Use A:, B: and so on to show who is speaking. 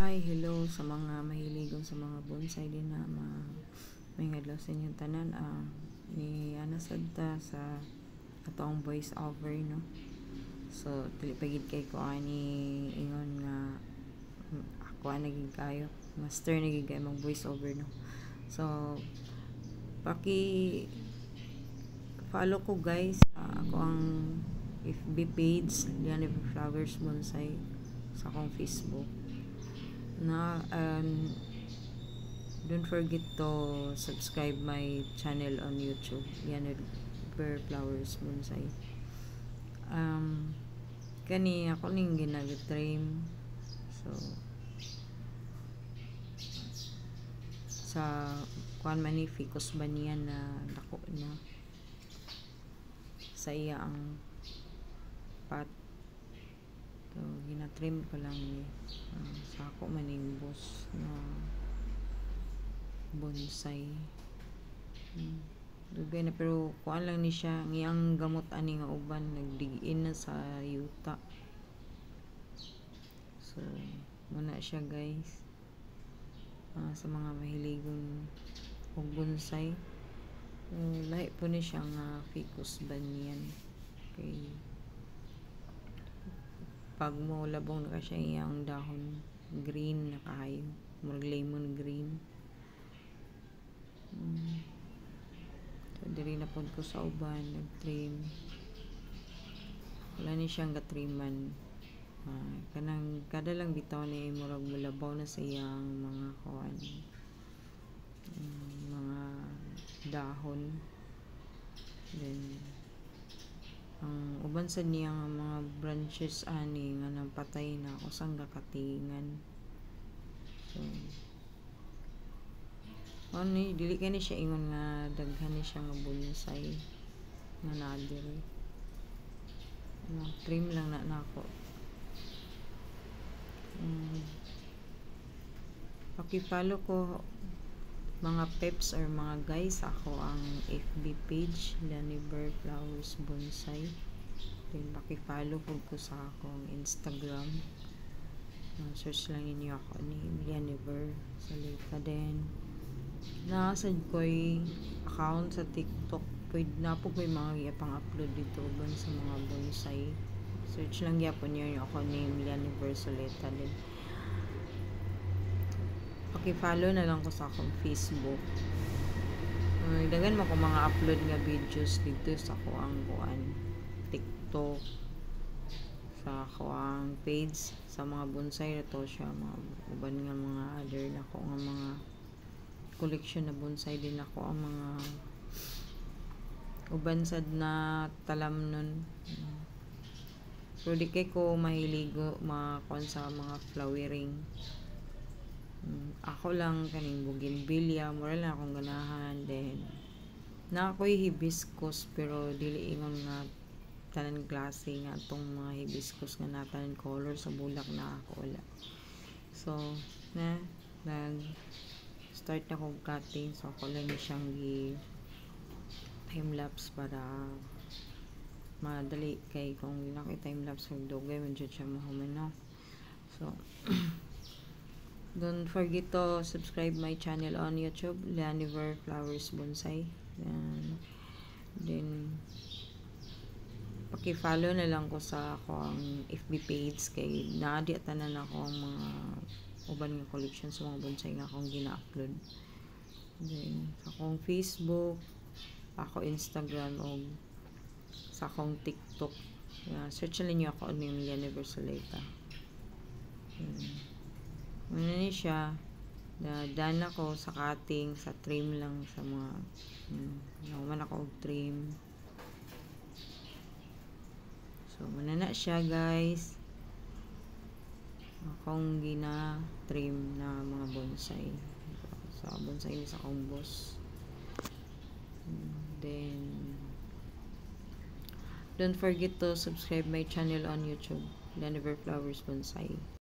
A: Hi, hello sa mga mahiligon sa mga bonsai din na may ngadlaw sa inyong tanan. Ni ana sadta sa atong voice over, no. So dili pagid kay ko ani ingon nga ako naging kayo master naging kay mag voice over, no. So paki follow ko guys, ako ang FB page Liane Flowers Bonsai sa akong Facebook na, don't forget to subscribe my channel on YouTube, Liane Flowers Bonsai. Kani ako ning ginag-train, so sa kuan man ni ficus ba niya na dako na sa iya ang pat. So ginatrim ko lang ni sa ako maning boss na bonsai. Dugay na pero kuan lang ni siya ngiyang gamot ani nga uban nagdig-in na sa yuta. So muna siya guys, sa mga mahiligon og bonsai. Lahi po ni siya nga ficus banyan kay pag mo labong na siya iyang dahon green na kayo, murag lemon green. So diri na pod ko sa uban nag-trim, wala ni siyang gatriman. Kanang kada lang bitaw ni murag mulabaw na sa iyang mga kuan, mga dahon. Then ang uban sa niya nga mga branches ani nga napatay na usang gakatingan. So ani dili kay ni siya ingon nga daghan ni siya nga bonsai nga nadiri. Trim lang na nako. Paki-follow ko mga peps or mga guys, ako ang FB page Liane Flowers Bonsai. Then paki-follow ko sa akong Instagram. Search lang niyo ako ni Liane sa lika din. Nasad ko'y account sa TikTok. Pwede na po ko'y mga pang upload dito uban sa mga bonsai. Search lang yapon niyo ako ni Liane Soleta din. Paki-follow na lang ko sa akong Facebook. Dagan mo ko mga upload nga videos dito sa ko ang kuan TikTok, sa ako ang page sa mga bonsai na to siya, mga uban nga mga other na ko nga mga collection na bonsai din ako ang mga uban sad na talam nun. So di kay ko mahiligo makuan sa mga flowering. Ako lang kaning bougainvillea mura lang akong ganahan. Then na ako'y hibiscus pero dili ingon nga tanan klase nga atong mga hibiscus nga natanan color sa bulak na ako wala. So nag start na kong cutting, so ako lang siyang time lapse para madali kay kung time lapse ng dugay man jud siya mahuman, no? So don't forget to subscribe my channel on YouTube, Liane Flowers Bonsai. Then paki-follow na lang ko sa akong FB page kay naadi tanan ako ang mga uban nga collection sa mga bonsai nga akong gina-upload. Then sa akong Facebook, ako Instagram o sa akong TikTok. Search lang niyo ako ni Liane Soleta. Ano ni siya, daan ako sa cutting, sa trim lang sa mga naman ako trim. So manana siya guys, akong gina-trim na mga bonsai sa bonsai ni sa akong boss. Then don't forget to subscribe my channel on YouTube, Liane Flowers Bonsai.